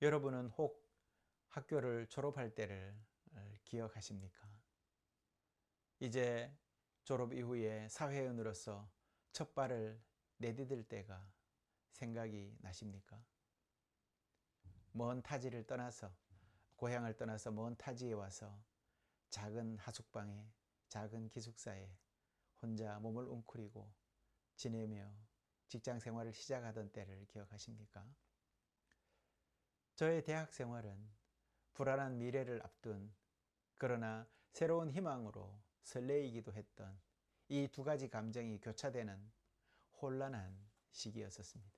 여러분은 혹 학교를 졸업할 때를 기억하십니까? 이제 졸업 이후에 사회인으로서 첫 발을 내디딜 때가 생각이 나십니까? 먼 타지를 떠나서, 고향을 떠나서 먼 타지에 와서 작은 하숙방에, 작은 기숙사에 혼자 몸을 웅크리고 지내며 직장 생활을 시작하던 때를 기억하십니까? 저의 대학 생활은 불안한 미래를 앞둔, 그러나 새로운 희망으로 설레이기도 했던 이 두 가지 감정이 교차되는 혼란한 시기였었습니다.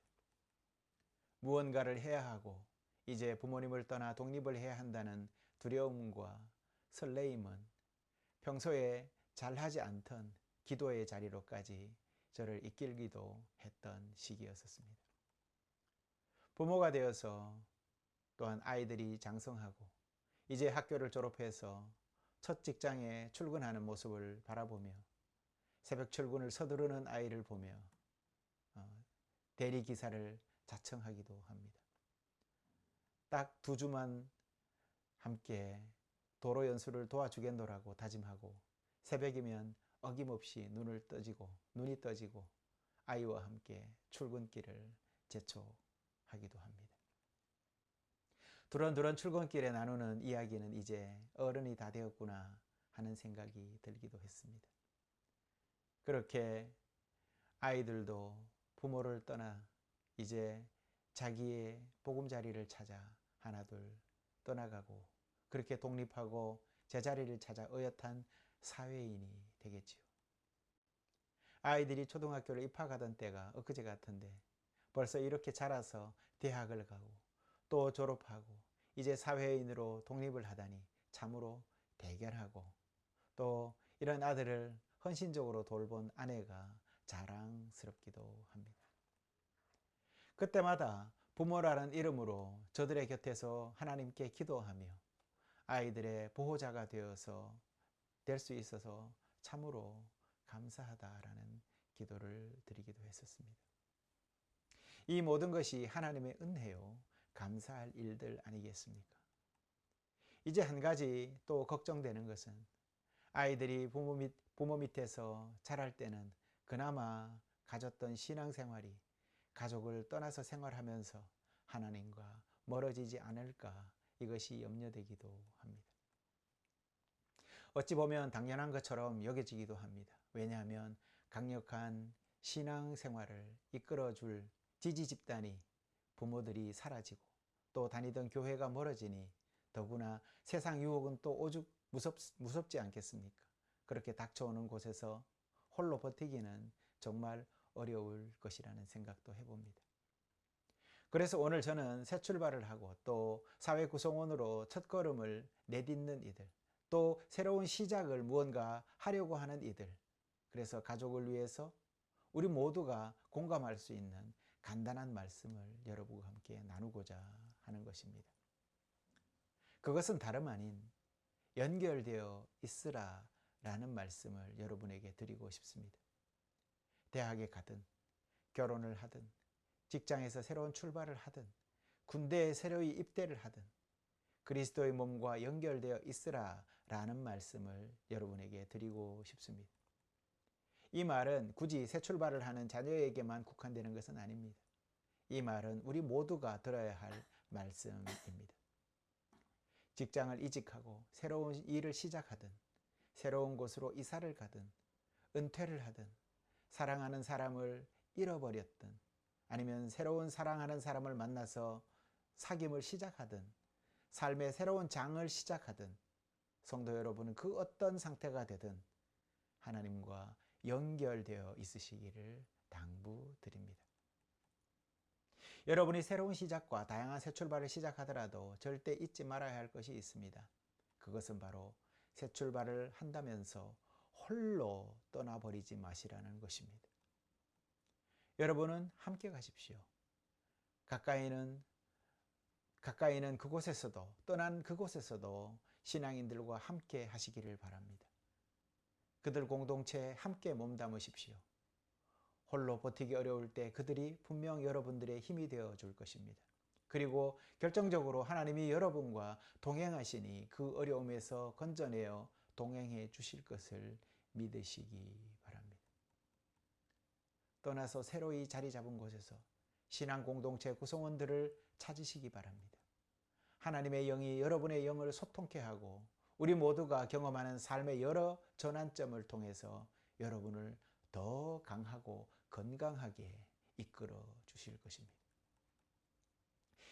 무언가를 해야 하고 이제 부모님을 떠나 독립을 해야 한다는 두려움과 설레임은 평소에 잘하지 않던 기도의 자리로까지 저를 이끌기도 했던 시기였었습니다. 부모가 되어서 또한 아이들이 장성하고 이제 학교를 졸업해서 첫 직장에 출근하는 모습을 바라보며 새벽 출근을 서두르는 아이를 보며 대리기사를 자청하기도 합니다. 딱 2주만 함께 도로 연수를 도와주겠노라고 다짐하고 새벽이면 어김없이 눈이 떠지고 아이와 함께 출근길을 재촉하기도 합니다. 두런두런 출근길에 나누는 이야기는 이제 어른이 다 되었구나 하는 생각이 들기도 했습니다. 그렇게 아이들도 부모를 떠나 이제 자기의 보금자리를 찾아 하나둘 떠나가고 그렇게 독립하고 제자리를 찾아 어엿한 사회인이 되겠지요. 아이들이 초등학교를 입학하던 때가 엊그제 같은데 벌써 이렇게 자라서 대학을 가고 또 졸업하고 이제 사회인으로 독립을 하다니 참으로 대견하고 또 이런 아들을 헌신적으로 돌본 아내가 자랑스럽기도 합니다. 그때마다 부모라는 이름으로 저들의 곁에서 하나님께 기도하며 아이들의 보호자가 되어서 될 수 있어서 참으로 감사하다라는 기도를 드리기도 했었습니다. 이 모든 것이 하나님의 은혜요, 감사할 일들 아니겠습니까? 이제 한 가지 또 걱정되는 것은 아이들이 부모 밑에서 자랄 때는 그나마 가졌던 신앙생활이 가족을 떠나서 생활하면서 하나님과 멀어지지 않을까, 이것이 염려되기도 합니다. 어찌 보면 당연한 것처럼 여겨지기도 합니다. 왜냐하면 강력한 신앙생활을 이끌어줄 지지 집단이 부모들이 사라지고 또 다니던 교회가 멀어지니 더구나 세상 유혹은 또 오죽 무섭지 않겠습니까? 그렇게 닥쳐오는 곳에서 홀로 버티기는 정말 어려울 것이라는 생각도 해봅니다. 그래서 오늘 저는 새 출발을 하고 또 사회 구성원으로 첫걸음을 내딛는 이들, 또 새로운 시작을 무언가 하려고 하는 이들, 그래서 가족을 위해서 우리 모두가 공감할 수 있는 간단한 말씀을 여러분과 함께 나누고자 하는 것입니다. 그것은 다름 아닌 연결되어 있으라 라는 말씀을 여러분에게 드리고 싶습니다. 대학에 가든 결혼을 하든 직장에서 새로운 출발을 하든 군대에 새로이 입대를 하든 그리스도의 몸과 연결되어 있으라 라는 말씀을 여러분에게 드리고 싶습니다. 이 말은 굳이 새 출발을 하는 자녀에게만 국한되는 것은 아닙니다. 이 말은 우리 모두가 들어야 할 말씀입니다. 직장을 이직하고 새로운 일을 시작하든 새로운 곳으로 이사를 가든 은퇴를 하든 사랑하는 사람을 잃어버렸든 아니면 새로운 사랑하는 사람을 만나서 사귐을 시작하든 삶의 새로운 장을 시작하든 성도 여러분은 그 어떤 상태가 되든 하나님과 연결되어 있으시기를 당부드립니다. 여러분이 새로운 시작과 다양한 새 출발을 시작하더라도 절대 잊지 말아야 할 것이 있습니다. 그것은 바로 새 출발을 한다면서 홀로 떠나버리지 마시라는 것입니다. 여러분은 함께 가십시오. 가까이는 그곳에서도 떠난 그곳에서도 신앙인들과 함께 하시기를 바랍니다. 그들 공동체에 함께 몸담으십시오. 홀로 버티기 어려울 때 그들이 분명 여러분들의 힘이 되어 줄 것입니다. 그리고 결정적으로 하나님이 여러분과 동행하시니 그 어려움에서 건져내어 동행해 주실 것을 믿으시기 바랍니다. 떠나서 새로이 자리 잡은 곳에서 신앙 공동체 구성원들을 찾으시기 바랍니다. 하나님의 영이 여러분의 영을 소통케 하고 우리 모두가 경험하는 삶의 여러 전환점을 통해서 여러분을 더 강하고 건강하게 이끌어 주실 것입니다.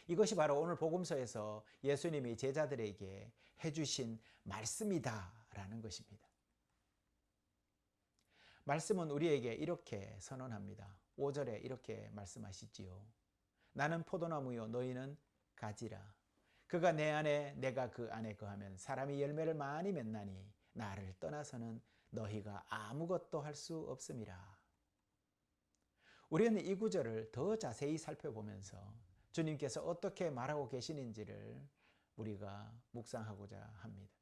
이것이 바로 오늘 복음서에서 예수님이 제자들에게 해주신 말씀이다라는 것입니다. 말씀은 우리에게 이렇게 선언합니다. 5절에 이렇게 말씀하시지요. 나는 포도나무요 너희는 가지라. 그가 내 안에 내가 그 안에 거하면 사람이 열매를 많이 맺나니 나를 떠나서는 너희가 아무것도 할 수 없음이라. 우리는 이 구절을 더 자세히 살펴보면서 주님께서 어떻게 말하고 계시는지를 우리가 묵상하고자 합니다.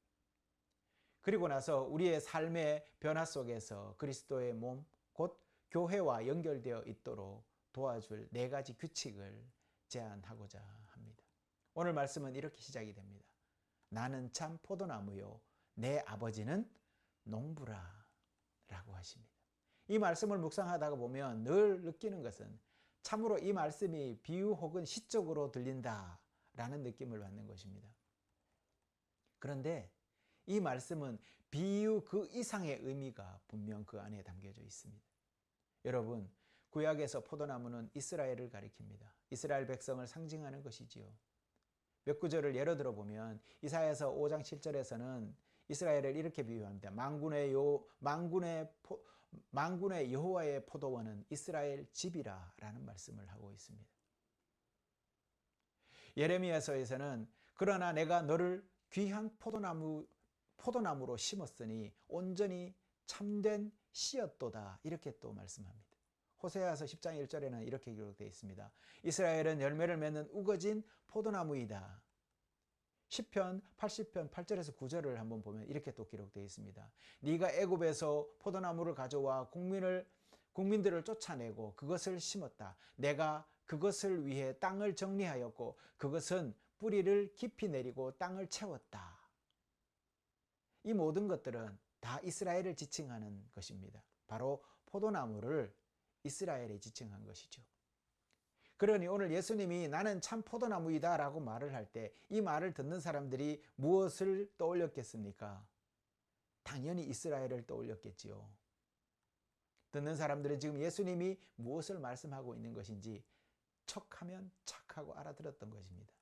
그리고 나서 우리의 삶의 변화 속에서 그리스도의 몸, 곧 교회와 연결되어 있도록 도와줄 4가지 규칙을 제안하고자 합니다. 오늘 말씀은 이렇게 시작이 됩니다. 나는 참 포도나무요 내 아버지는 농부라 라고 하십니다. 이 말씀을 묵상하다가 보면 늘 느끼는 것은 참으로 이 말씀이 비유 혹은 시적으로 들린다 라는 느낌을 받는 것입니다. 그런데 이 말씀은 비유 그 이상의 의미가 분명 그 안에 담겨져 있습니다. 여러분, 구약에서 포도나무는 이스라엘을 가리킵니다. 이스라엘 백성을 상징하는 것이지요. 몇 구절을 예로 들어보면 이사야서 5장 7절에서는 이스라엘을 이렇게 비유합니다. 만군의 여호와의 포도원은 이스라엘 집이라 라는 말씀을 하고 있습니다. 예레미야서에서는 그러나 내가 너를 귀한 포도나무로 심었으니 온전히 참된 씨였도다 이렇게 또 말씀합니다. 호세아서 10장 1절에는 이렇게 기록되어 있습니다. 이스라엘은 열매를 맺는 우거진 포도나무이다. 시편 80편 8절에서 9절을 한번 보면 이렇게 또 기록되어 있습니다. 네가 애굽에서 포도나무를 가져와 국민들을 쫓아내고 그것을 심었다. 내가 그것을 위해 땅을 정리하였고 그것은 뿌리를 깊이 내리고 땅을 채웠다. 이 모든 것들은 다 이스라엘을 지칭하는 것입니다. 바로 포도나무를 이스라엘에 지칭한 것이죠. 그러니 오늘 예수님이 나는 참 포도나무이다 라고 말을 할 때 이 말을 듣는 사람들이 무엇을 떠올렸겠습니까? 당연히 이스라엘을 떠올렸겠지요. 듣는 사람들은 지금 예수님이 무엇을 말씀하고 있는 것인지 척하면 착하고 알아들었던 것입니다.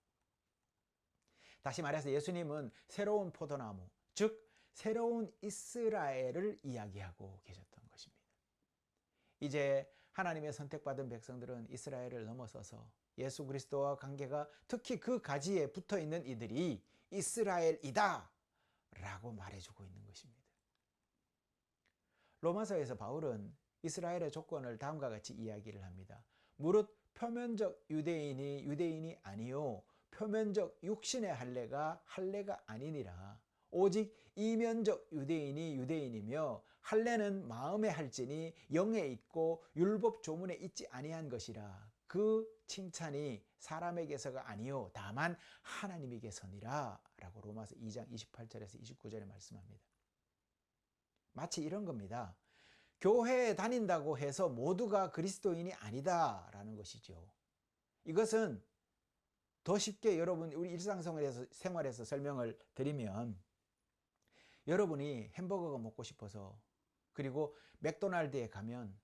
다시 말해서 예수님은 새로운 포도나무, 즉 새로운 이스라엘을 이야기하고 계셨던 것입니다. 이제 하나님의 선택받은 백성들은 이스라엘을 넘어서서 예수 그리스도와 관계가 특히 그 가지에 붙어 있는 이들이 이스라엘이다 라고 말해주고 있는 것입니다. 로마서에서 바울은 이스라엘의 조건을 다음과 같이 이야기를 합니다. 무릇 표면적 유대인이 유대인이 아니요 표면적 육신의 할례가 할례가 아니니라. 오직 이면적 유대인이 유대인이며 할례는 마음에 할지니 영에 있고 율법 조문에 있지 아니한 것이라. 그 칭찬이 사람에게서가 아니요 다만 하나님에게서니라 라고 로마서 2장 28절에서 29절에 말씀합니다. 마치 이런 겁니다. 교회에 다닌다고 해서 모두가 그리스도인이 아니다 라는 것이죠. 이것은 더 쉽게 여러분 우리 일상생활에서 설명을 드리면 여러분이 햄버거가 먹고 싶어서 그리고 맥도날드에 가면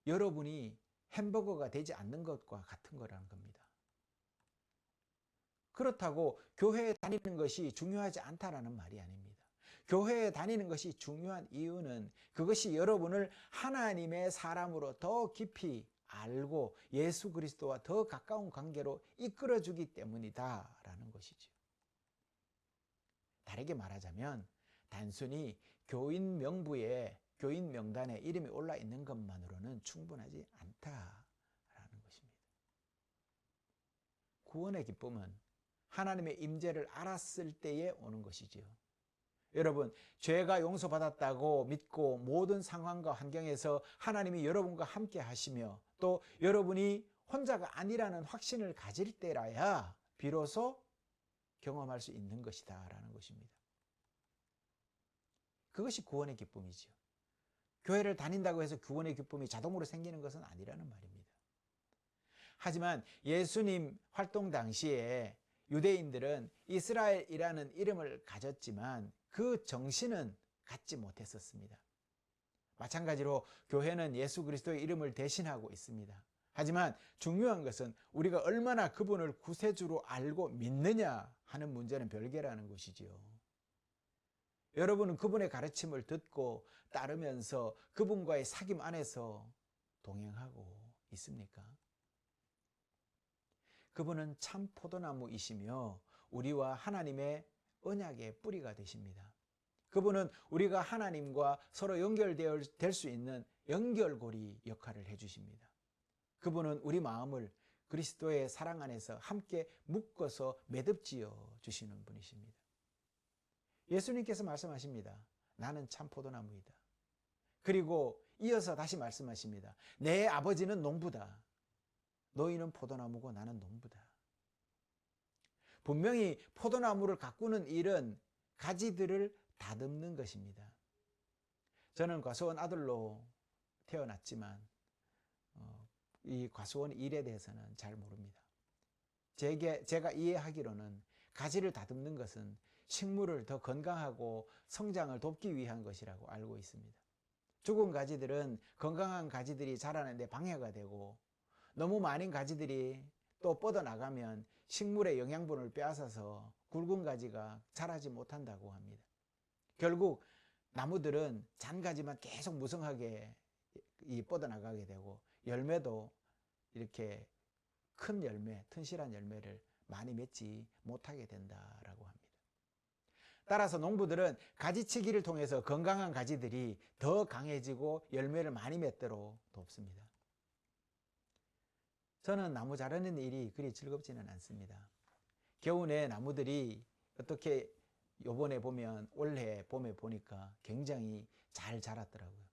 여러분이 햄버거가 되지 않는 것과 같은 거라는 겁니다. 그렇다고 교회에 다니는 것이 중요하지 않다라는 말이 아닙니다. 교회에 다니는 것이 중요한 이유는 그것이 여러분을 하나님의 사람으로 더 깊이 알고 예수 그리스도와 더 가까운 관계로 이끌어주기 때문이다 라는 것이죠. 다르게 말하자면 단순히 교인 명부에 교인 명단에 이름이 올라 있는 것만으로는 충분하지 않다라는 것입니다. 구원의 기쁨은 하나님의 임재를 알았을 때에 오는 것이지요. 여러분, 죄가 용서받았다고 믿고 모든 상황과 환경에서 하나님이 여러분과 함께 하시며 또 여러분이 혼자가 아니라는 확신을 가질 때라야 비로소 경험할 수 있는 것이다 라는 것입니다. 그것이 구원의 기쁨이죠. 교회를 다닌다고 해서 구원의 기쁨이 자동으로 생기는 것은 아니라는 말입니다. 하지만 예수님 활동 당시에 유대인들은 이스라엘이라는 이름을 가졌지만 그 정신은 갖지 못했었습니다. 마찬가지로 교회는 예수 그리스도의 이름을 대신하고 있습니다. 하지만 중요한 것은 우리가 얼마나 그분을 구세주로 알고 믿느냐 하는 문제는 별개라는 것이지요. 여러분은 그분의 가르침을 듣고 따르면서 그분과의 사귐 안에서 동행하고 있습니까? 그분은 참 포도나무이시며 우리와 하나님의 언약의 뿌리가 되십니다. 그분은 우리가 하나님과 서로 연결될 수 있는 연결고리 역할을 해주십니다. 그분은 우리 마음을 그리스도의 사랑 안에서 함께 묶어서 매듭지어 주시는 분이십니다. 예수님께서 말씀하십니다. 나는 참 포도나무이다. 그리고 이어서 다시 말씀하십니다. 내 아버지는 농부다. 너희는 포도나무고 나는 농부다. 분명히 포도나무를 가꾸는 일은 가지들을 다듬는 것입니다. 저는 과수원 아들로 태어났지만 이 과수원 일에 대해서는 잘 모릅니다. 제가 이해하기로는 가지를 다듬는 것은 식물을 더 건강하고 성장을 돕기 위한 것이라고 알고 있습니다. 죽은 가지들은 건강한 가지들이 자라는데 방해가 되고 너무 많은 가지들이 또 뻗어나가면 식물의 영양분을 빼앗아서 굵은 가지가 자라지 못한다고 합니다. 결국 나무들은 잔가지만 계속 무성하게 뻗어나가게 되고 열매도 이렇게 큰 열매, 튼실한 열매를 많이 맺지 못하게 된다라고 합니다. 따라서 농부들은 가지치기를 통해서 건강한 가지들이 더 강해지고 열매를 많이 맺도록 돕습니다. 저는 나무 자르는 일이 그리 즐겁지는 않습니다. 겨우내 나무들이 어떻게 요번에 보면 올해 봄에 보니까 굉장히 잘 자랐더라고요.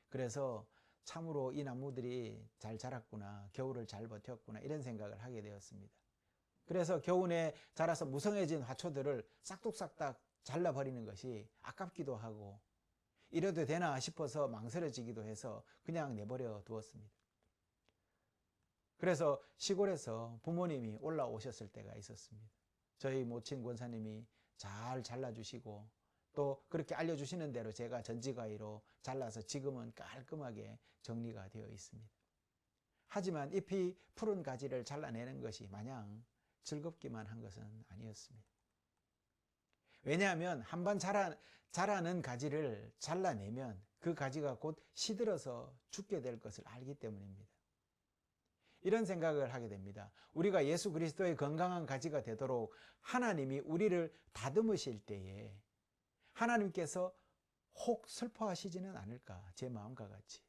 그래서 참으로 이 나무들이 잘 자랐구나, 겨울을 잘 버텼구나 이런 생각을 하게 되었습니다. 그래서 겨우내 자라서 무성해진 화초들을 싹둑싹둑 잘라버리는 것이 아깝기도 하고 이래도 되나 싶어서 망설여지기도 해서 그냥 내버려 두었습니다. 그래서 시골에서 부모님이 올라오셨을 때가 있었습니다. 저희 모친 권사님이 잘 잘라주시고 또 그렇게 알려주시는 대로 제가 전지가위로 잘라서 지금은 깔끔하게 정리가 되어 있습니다. 하지만 잎이 푸른 가지를 잘라내는 것이 마냥 즐겁기만 한 것은 아니었습니다. 왜냐하면 한번 자라는 가지를 잘라내면 그 가지가 곧 시들어서 죽게 될 것을 알기 때문입니다. 이런 생각을 하게 됩니다. 우리가 예수 그리스도의 건강한 가지가 되도록 하나님이 우리를 다듬으실 때에 하나님께서 혹 슬퍼하시지는 않을까, 제 마음과 같이.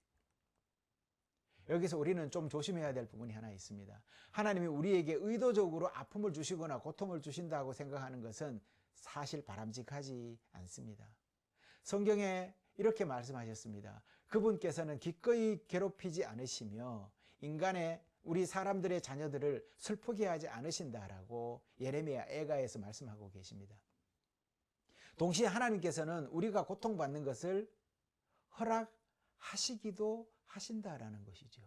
여기서 우리는 좀 조심해야 될 부분이 하나 있습니다. 하나님이 우리에게 의도적으로 아픔을 주시거나 고통을 주신다고 생각하는 것은 사실 바람직하지 않습니다. 성경에 이렇게 말씀하셨습니다. 그분께서는 기꺼이 괴롭히지 않으시며 우리 사람들의 자녀들을 슬프게 하지 않으신다라고 예레미야 애가에서 말씀하고 계십니다. 동시에 하나님께서는 우리가 고통받는 것을 허락하시기도 하신다라는 것이죠.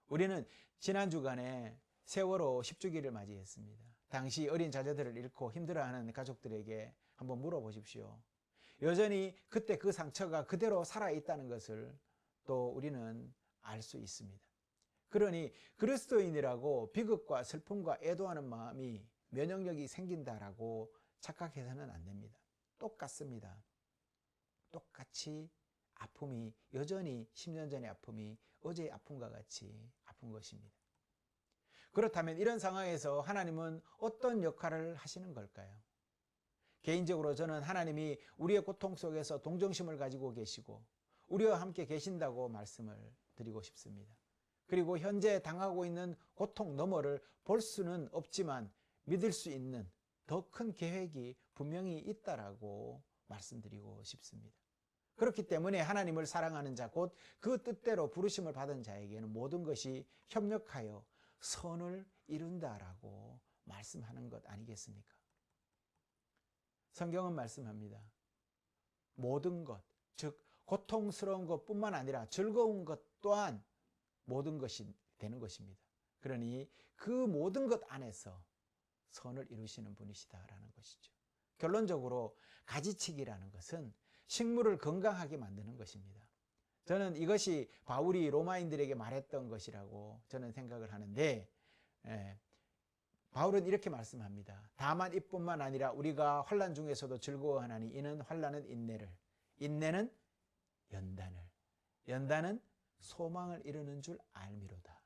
우리는 지난 주간에 세월호 10주기를 맞이했습니다. 당시 어린 자녀들을 잃고 힘들어하는 가족들에게 한번 물어보십시오. 여전히 그때 그 상처가 그대로 살아있다는 것을 또 우리는 알 수 있습니다. 그러니 그리스도인이라고 비극과 슬픔과 애도하는 마음이 면역력이 생긴다라고 착각해서는 안 됩니다. 똑같습니다. 똑같이 아픔이 여전히 10년 전의 아픔이 어제의 아픔과 같이 아픈 것입니다. 그렇다면 이런 상황에서 하나님은 어떤 역할을 하시는 걸까요? 개인적으로 저는 하나님이 우리의 고통 속에서 동정심을 가지고 계시고 우리와 함께 계신다고 말씀을 드리고 싶습니다. 그리고 현재 당하고 있는 고통 너머를 볼 수는 없지만 믿을 수 있는 더 큰 계획이 분명히 있다라고 말씀드리고 싶습니다. 그렇기 때문에 하나님을 사랑하는 자, 곧 그 뜻대로 부르심을 받은 자에게는 모든 것이 협력하여 선을 이룬다라고 말씀하는 것 아니겠습니까? 성경은 말씀합니다. 모든 것, 즉 고통스러운 것뿐만 아니라 즐거운 것 또한 모든 것이 되는 것입니다. 그러니 그 모든 것 안에서 선을 이루시는 분이시다라는 것이죠. 결론적으로 가지치기라는 것은 식물을 건강하게 만드는 것입니다. 저는 이것이 바울이 로마인들에게 말했던 것이라고 저는 생각을 하는데, 바울은 이렇게 말씀합니다. 다만 이뿐만 아니라 우리가 환난 중에서도 즐거워하나니 이는 환난은 인내를, 인내는 연단을, 연단은 소망을 이루는 줄 알미로다.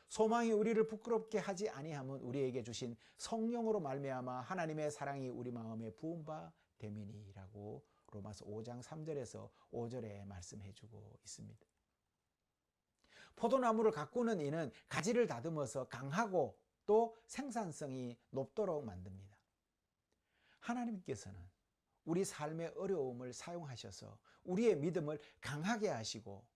소망이 우리를 부끄럽게 하지 아니함은 우리에게 주신 성령으로 말미암아 하나님의 사랑이 우리 마음에 부은 바 됨이니라고 로마서 5장 3절에서 5절에 말씀해 주고 있습니다. 포도나무를 가꾸는 이는 가지를 다듬어서 강하고 또 생산성이 높도록 만듭니다. 하나님께서는 우리 삶의 어려움을 사용하셔서 우리의 믿음을 강하게 하시고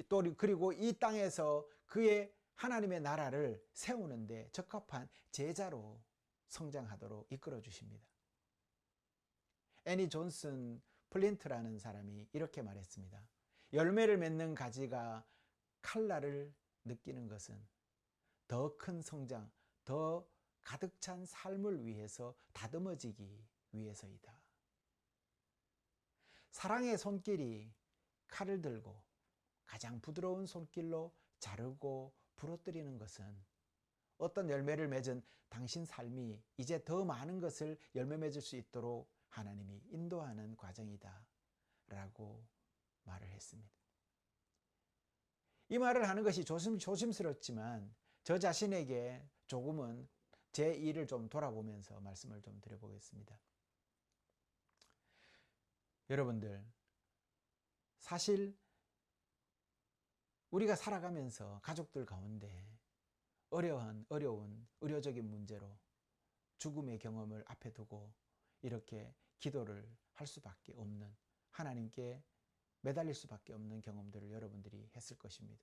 또 그리고 이 땅에서 그의 하나님의 나라를 세우는데 적합한 제자로 성장하도록 이끌어 주십니다. 애니 존슨 플린트라는 사람이 이렇게 말했습니다. 열매를 맺는 가지가 칼날을 느끼는 것은 더 큰 성장, 더 가득 찬 삶을 위해서 다듬어지기 위해서이다. 사랑의 손길이 칼을 들고 가장 부드러운 손길로 자르고 부러뜨리는 것은 어떤 열매를 맺은 당신 삶이 이제 더 많은 것을 열매 맺을 수 있도록 하나님이 인도하는 과정이다 라고 말을 했습니다. 이 말을 하는 것이 조심스럽지만 저 자신에게 조금은 제 일을 좀 돌아보면서 말씀을 좀 드려보겠습니다. 여러분들, 사실 우리가 살아가면서 가족들 가운데 어려운 의료적인 문제로 죽음의 경험을 앞에 두고 이렇게 기도를 할 수밖에 없는, 하나님께 매달릴 수밖에 없는 경험들을 여러분들이 했을 것입니다.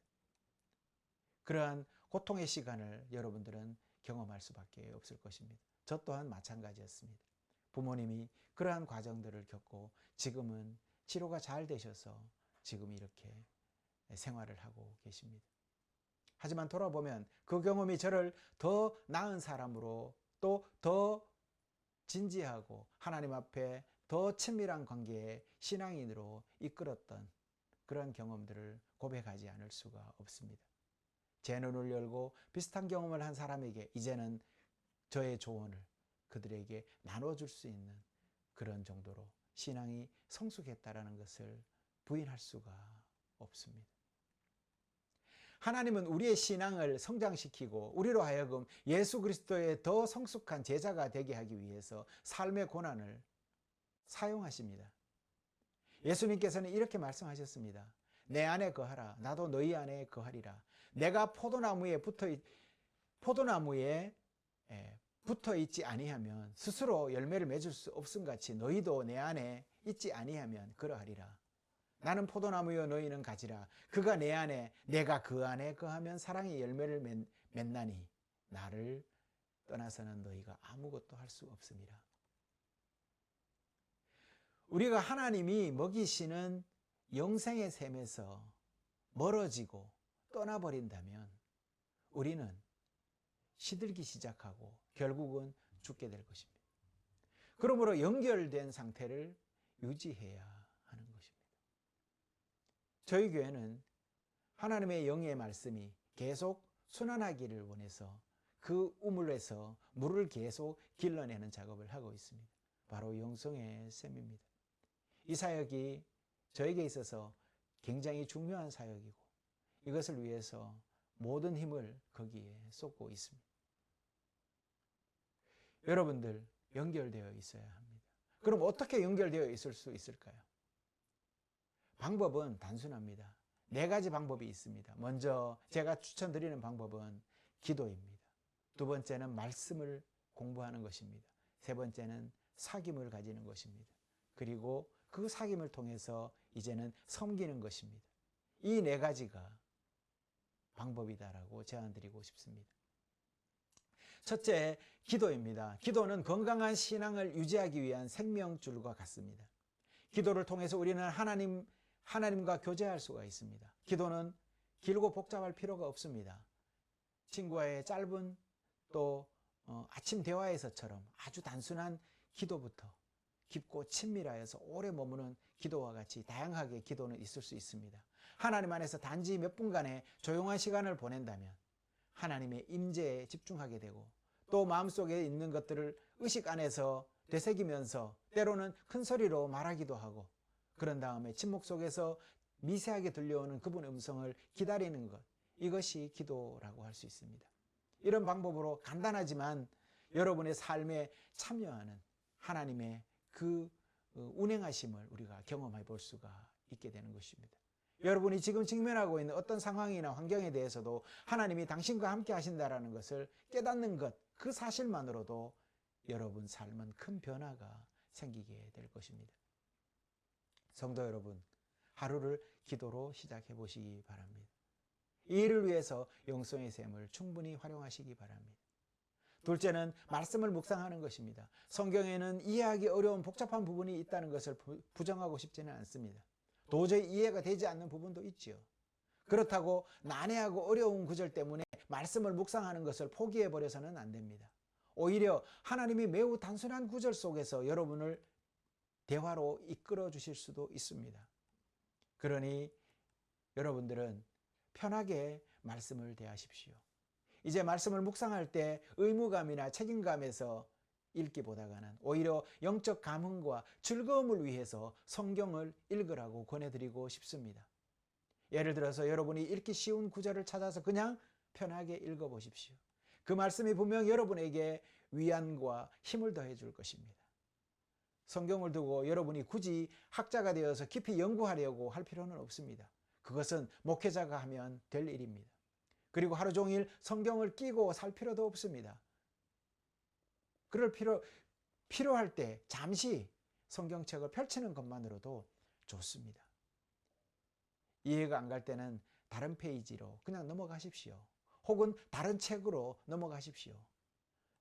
그러한 고통의 시간을 여러분들은 경험할 수밖에 없을 것입니다. 저 또한 마찬가지였습니다. 부모님이 그러한 과정들을 겪고 지금은 치료가 잘 되셔서 지금 이렇게 생활을 하고 계십니다. 하지만 돌아보면 그 경험이 저를 더 나은 사람으로 또 더 진지하고 하나님 앞에 더 친밀한 관계의 신앙인으로 이끌었던 그런 경험들을 고백하지 않을 수가 없습니다. 제 눈을 열고 비슷한 경험을 한 사람에게 이제는 저의 조언을 그들에게 나눠줄 수 있는 그런 정도로 신앙이 성숙했다라는 것을 부인할 수가 없습니다. 하나님은 우리의 신앙을 성장시키고 우리로 하여금 예수 그리스도의 더 성숙한 제자가 되게 하기 위해서 삶의 고난을 사용하십니다. 예수님께서는 이렇게 말씀하셨습니다. 내 안에 거하라. 나도 너희 안에 거하리라. 내가 포도나무에 붙어 있지 아니하면 스스로 열매를 맺을 수 없음 같이 너희도 내 안에 있지 아니하면 그러하리라. 나는 포도나무여 너희는 가지라. 그가 내 안에 내가 그 안에 거하면 사랑의 열매를 맺나니 나를 떠나서는 너희가 아무것도 할 수 없음이라. 우리가 하나님이 먹이시는 영생의 샘에서 멀어지고 떠나버린다면 우리는 시들기 시작하고 결국은 죽게 될 것입니다. 그러므로 연결된 상태를 유지해야 하는 것입니다. 저희 교회는 하나님의 영의 말씀이 계속 순환하기를 원해서 그 우물에서 물을 계속 길러내는 작업을 하고 있습니다. 바로 영성의 샘입니다. 이 사역이 저에게 있어서 굉장히 중요한 사역이고 이것을 위해서 모든 힘을 거기에 쏟고 있습니다. 여러분들 연결되어 있어야 합니다. 그럼 어떻게 연결되어 있을 수 있을까요? 방법은 단순합니다. 4가지 방법이 있습니다. 먼저 제가 추천드리는 방법은 기도입니다. 두 번째는 말씀을 공부하는 것입니다. 세 번째는 사귐을 가지는 것입니다. 그리고 그 사귐을 통해서 이제는 섬기는 것입니다. 이 네 가지가 방법이다라고 제안드리고 싶습니다. 첫째, 기도입니다. 기도는 건강한 신앙을 유지하기 위한 생명줄과 같습니다. 기도를 통해서 우리는 하나님과 교제할 수가 있습니다. 기도는 길고 복잡할 필요가 없습니다. 친구와의 짧은 또 아침 대화에서처럼 아주 단순한 기도부터 깊고 친밀하여서 오래 머무는 기도와 같이 다양하게 기도는 있을 수 있습니다. 하나님 안에서 단지 몇 분간의 조용한 시간을 보낸다면 하나님의 임재에 집중하게 되고 또 마음속에 있는 것들을 의식 안에서 되새기면서 때로는 큰 소리로 말하기도 하고 그런 다음에 침묵 속에서 미세하게 들려오는 그분의 음성을 기다리는 것, 이것이 기도라고 할 수 있습니다. 이런 방법으로 간단하지만 여러분의 삶에 참여하는 하나님의 그 운행하심을 우리가 경험해 볼 수가 있게 되는 것입니다. 여러분이 지금 직면하고 있는 어떤 상황이나 환경에 대해서도 하나님이 당신과 함께 하신다는 것을 깨닫는 것, 그 사실만으로도 여러분 삶은 큰 변화가 생기게 될 것입니다. 성도 여러분, 하루를 기도로 시작해 보시기 바랍니다. 이 일을 위해서 영성의 샘을 충분히 활용하시기 바랍니다. 둘째는 말씀을 묵상하는 것입니다. 성경에는 이해하기 어려운 복잡한 부분이 있다는 것을 부정하고 싶지는 않습니다. 도저히 이해가 되지 않는 부분도 있지요. 그렇다고 난해하고 어려운 구절 때문에 말씀을 묵상하는 것을 포기해버려서는 안 됩니다. 오히려 하나님이 매우 단순한 구절 속에서 여러분을 대화로 이끌어 주실 수도 있습니다. 그러니 여러분들은 편하게 말씀을 대하십시오. 이제 말씀을 묵상할 때 의무감이나 책임감에서 읽기보다는 오히려 영적 감흥과 즐거움을 위해서 성경을 읽으라고 권해드리고 싶습니다. 예를 들어서 여러분이 읽기 쉬운 구절을 찾아서 그냥 편하게 읽어보십시오. 그 말씀이 분명 여러분에게 위안과 힘을 더해 줄 것입니다. 성경을 두고 여러분이 굳이 학자가 되어서 깊이 연구하려고 할 필요는 없습니다. 그것은 목회자가 하면 될 일입니다. 그리고 하루 종일 성경을 끼고 살 필요도 없습니다. 그럴 필요할 때 잠시 성경책을 펼치는 것만으로도 좋습니다. 이해가 안 갈 때는 다른 페이지로 그냥 넘어가십시오. 혹은 다른 책으로 넘어가십시오.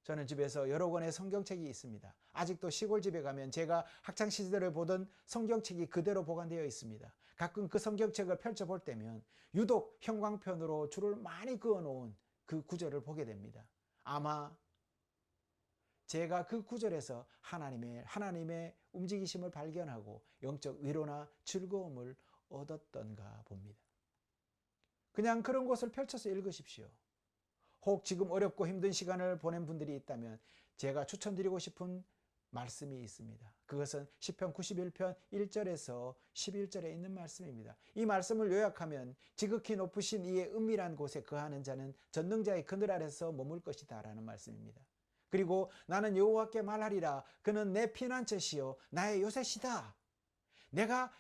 저는 집에서 여러 권의 성경책이 있습니다. 아직도 시골집에 가면 제가 학창시절에 보던 성경책이 그대로 보관되어 있습니다. 가끔 그 성경책을 펼쳐볼 때면 유독 형광펜으로 줄을 많이 그어놓은 그 구절을 보게 됩니다. 아마 제가 그 구절에서 하나님의 움직이심을 발견하고 영적 위로나 즐거움을 얻었던가 봅니다. 그냥 그런 곳을 펼쳐서 읽으십시오. 혹 지금 어렵고 힘든 시간을 보낸 분들이 있다면 제가 추천드리고 싶은 말씀이 있습니다. 그것은 시편 91편 1절에서 11절에 있는 말씀입니다. 이 말씀을 요약하면 지극히 높으신 이의 은밀한 곳에 거하는 자는 전능자의 그늘 아래서 머물 것이다 라는 말씀입니다. 그리고 나는 여호와께 말하리라. 그는 내 피난처시요 나의 요새시다. 내가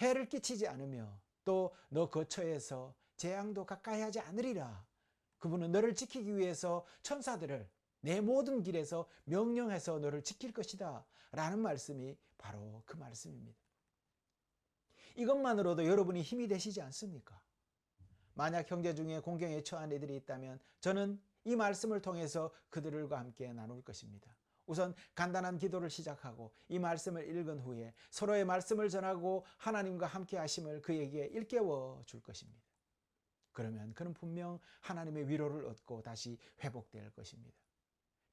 해를 끼치지 않으며 또 너 거처에서 재앙도 가까이 하지 않으리라. 그분은 너를 지키기 위해서 천사들을 내 모든 길에서 명령해서 너를 지킬 것이다 라는 말씀이 바로 그 말씀입니다. 이것만으로도 여러분이 힘이 되시지 않습니까? 만약 형제 중에 공경에 처한 애들이 있다면 저는 이 말씀을 통해서 그들과 함께 나눌 것입니다. 우선 간단한 기도를 시작하고 이 말씀을 읽은 후에 서로의 말씀을 전하고 하나님과 함께 하심을 그에게 일깨워 줄 것입니다. 그러면 그는 분명 하나님의 위로를 얻고 다시 회복될 것입니다.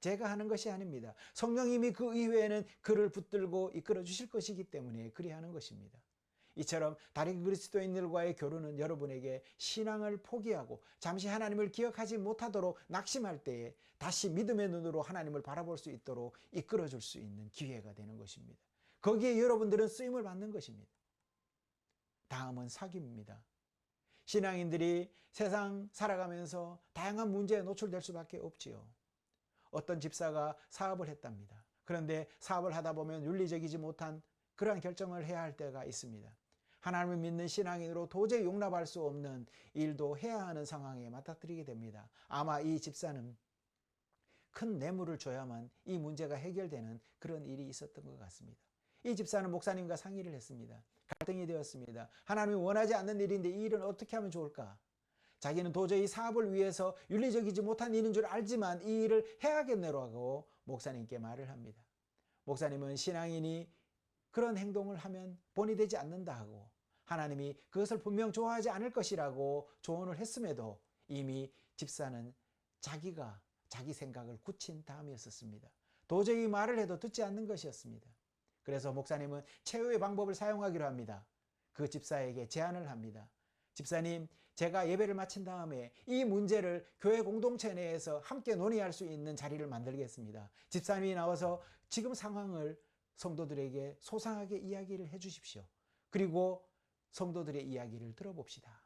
제가 하는 것이 아닙니다. 성령님이 그 이후에는 그를 붙들고 이끌어 주실 것이기 때문에 그리하는 것입니다. 이처럼 다른 그리스도인들과의 교류는 여러분에게 신앙을 포기하고 잠시 하나님을 기억하지 못하도록 낙심할 때에 다시 믿음의 눈으로 하나님을 바라볼 수 있도록 이끌어 줄 수 있는 기회가 되는 것입니다. 거기에 여러분들은 쓰임을 받는 것입니다. 다음은 사귐입니다. 신앙인들이 세상 살아가면서 다양한 문제에 노출될 수밖에 없지요. 어떤 집사가 사업을 했답니다. 그런데 사업을 하다 보면 윤리적이지 못한 그러한 결정을 해야 할 때가 있습니다. 하나님을 믿는 신앙인으로 도저히 용납할 수 없는 일도 해야 하는 상황에 맞닥뜨리게 됩니다. 아마 이 집사는 큰 뇌물을 줘야만 이 문제가 해결되는 그런 일이 있었던 것 같습니다. 이 집사는 목사님과 상의를 했습니다. 갈등이 되었습니다. 하나님이 원하지 않는 일인데 이 일은 어떻게 하면 좋을까? 자기는 도저히 사업을 위해서 윤리적이지 못한 일인 줄 알지만 이 일을 해야겠네라고 목사님께 말을 합니다. 목사님은 신앙인이 그런 행동을 하면 본이 되지 않는다 하고 하나님이 그것을 분명 좋아하지 않을 것이라고 조언을 했음에도 이미 집사는 자기가 자기 생각을 굳힌 다음이었습니다. 도저히 말을 해도 듣지 않는 것이었습니다. 그래서 목사님은 최후의 방법을 사용하기로 합니다. 그 집사에게 제안을 합니다. 집사님, 제가 예배를 마친 다음에 이 문제를 교회 공동체 내에서 함께 논의할 수 있는 자리를 만들겠습니다. 집사님이 나와서 지금 상황을 성도들에게 소상하게 이야기를 해 주십시오. 그리고 성도들의 이야기를 들어봅시다.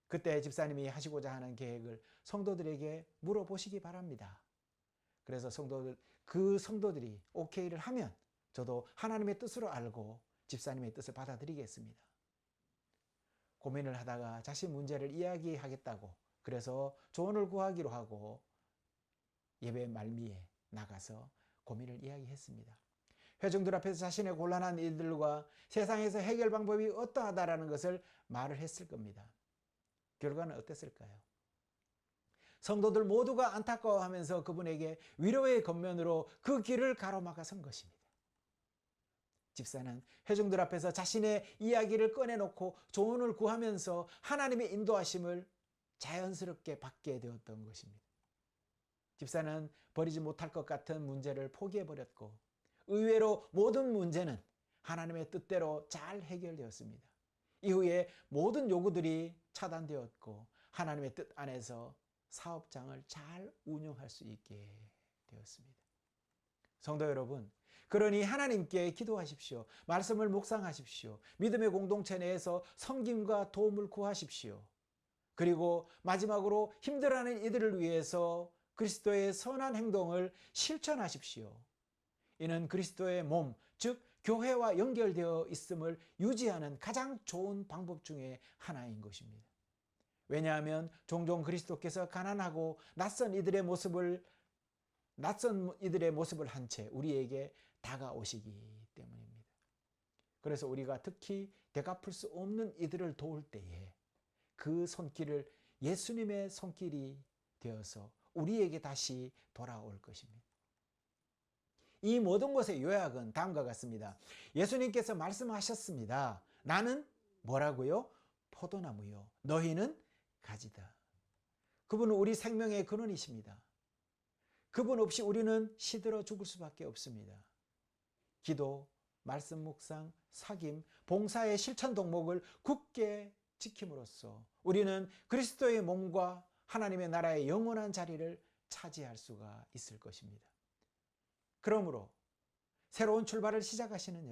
그때 집사님이 하시고자 하는 계획을 성도들에게 물어보시기 바랍니다. 그래서 그 성도들이 오케이를 하면 저도 하나님의 뜻으로 알고 집사님의 뜻을 받아들이겠습니다. 고민을 하다가 자신 문제를 이야기하겠다고 그래서 조언을 구하기로 하고 예배 말미에 나가서 고민을 이야기했습니다. 회중들 앞에서 자신의 곤란한 일들과 세상에서 해결 방법이 어떠하다라는 것을 말을 했을 겁니다. 결과는 어땠을까요? 성도들 모두가 안타까워하면서 그분에게 위로의 겉면으로 그 길을 가로막아 선 것입니다. 집사는 회중들 앞에서 자신의 이야기를 꺼내놓고 조언을 구하면서 하나님의 인도하심을 자연스럽게 받게 되었던 것입니다. 집사는 버리지 못할 것 같은 문제를 포기해버렸고 의외로 모든 문제는 하나님의 뜻대로 잘 해결되었습니다. 이후에 모든 요구들이 차단되었고 하나님의 뜻 안에서 사업장을 잘 운영할 수 있게 되었습니다. 성도 여러분, 그러니 하나님께 기도하십시오. 말씀을 묵상하십시오. 믿음의 공동체 내에서 섬김과 도움을 구하십시오. 그리고 마지막으로 힘들어하는 이들을 위해서 그리스도의 선한 행동을 실천하십시오. 이는 그리스도의 몸, 즉 교회와 연결되어 있음을 유지하는 가장 좋은 방법 중에 하나인 것입니다. 왜냐하면 종종 그리스도께서 가난하고 낯선 이들의 모습을 한 채 우리에게 다가오시기 때문입니다. 그래서 우리가 특히 되갚을 수 없는 이들을 도울 때에 그 손길을 예수님의 손길이 되어서 우리에게 다시 돌아올 것입니다. 이 모든 것의 요약은 다음과 같습니다. 예수님께서 말씀하셨습니다. 나는 뭐라고요? 포도나무요. 너희는 가지다. 그분은 우리 생명의 근원이십니다. 그분 없이 우리는 시들어 죽을 수밖에 없습니다. 기도, 말씀 묵상, 사귐, 봉사의 실천 덕목을 굳게 지킴으로써 우리는 그리스도의 몸과 하나님의 나라의 영원한 자리를 차지할 수가 있을 것입니다. 그러므로 새로운 출발을 시작하시는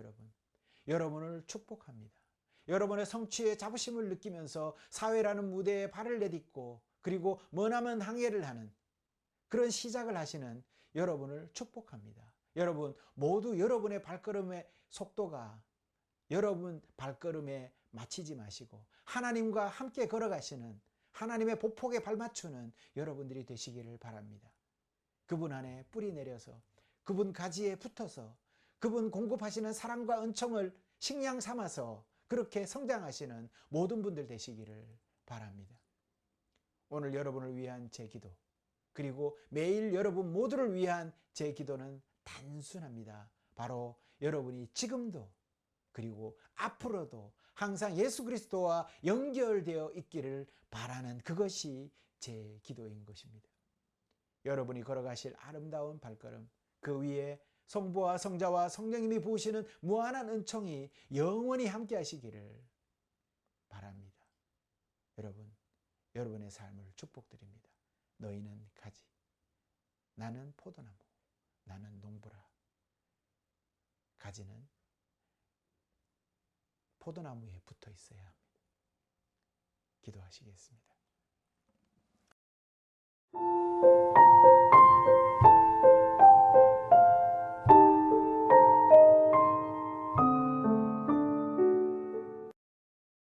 여러분을 축복합니다. 여러분의 성취의 자부심을 느끼면서 사회라는 무대에 발을 내딛고 그리고 머나먼 항해를 하는 그런 시작을 하시는 여러분을 축복합니다. 여러분 모두 여러분의 발걸음의 속도가 여러분 발걸음에 맞추지 마시고 하나님과 함께 걸어가시는 하나님의 보폭에 발맞추는 여러분들이 되시기를 바랍니다. 그분 안에 뿌리 내려서 그분 가지에 붙어서 그분 공급하시는 사랑과 은총을 식량 삼아서 그렇게 성장하시는 모든 분들 되시기를 바랍니다. 오늘 여러분을 위한 제 기도 그리고 매일 여러분 모두를 위한 제 기도는 단순합니다. 바로 여러분이 지금도 그리고 앞으로도 항상 예수 그리스도와 연결되어 있기를 바라는 그것이 제 기도인 것입니다. 여러분이 걸어가실 아름다운 발걸음 그 위에 성부와 성자와 성령님이 부으시는 무한한 은총이 영원히 함께 하시기를 바랍니다. 여러분의 삶을 축복드립니다. 너희는 가지, 나는 포도나무, 나는 농부라. 가지는 포도나무에 붙어 있어야 합니다. 기도하시겠습니다.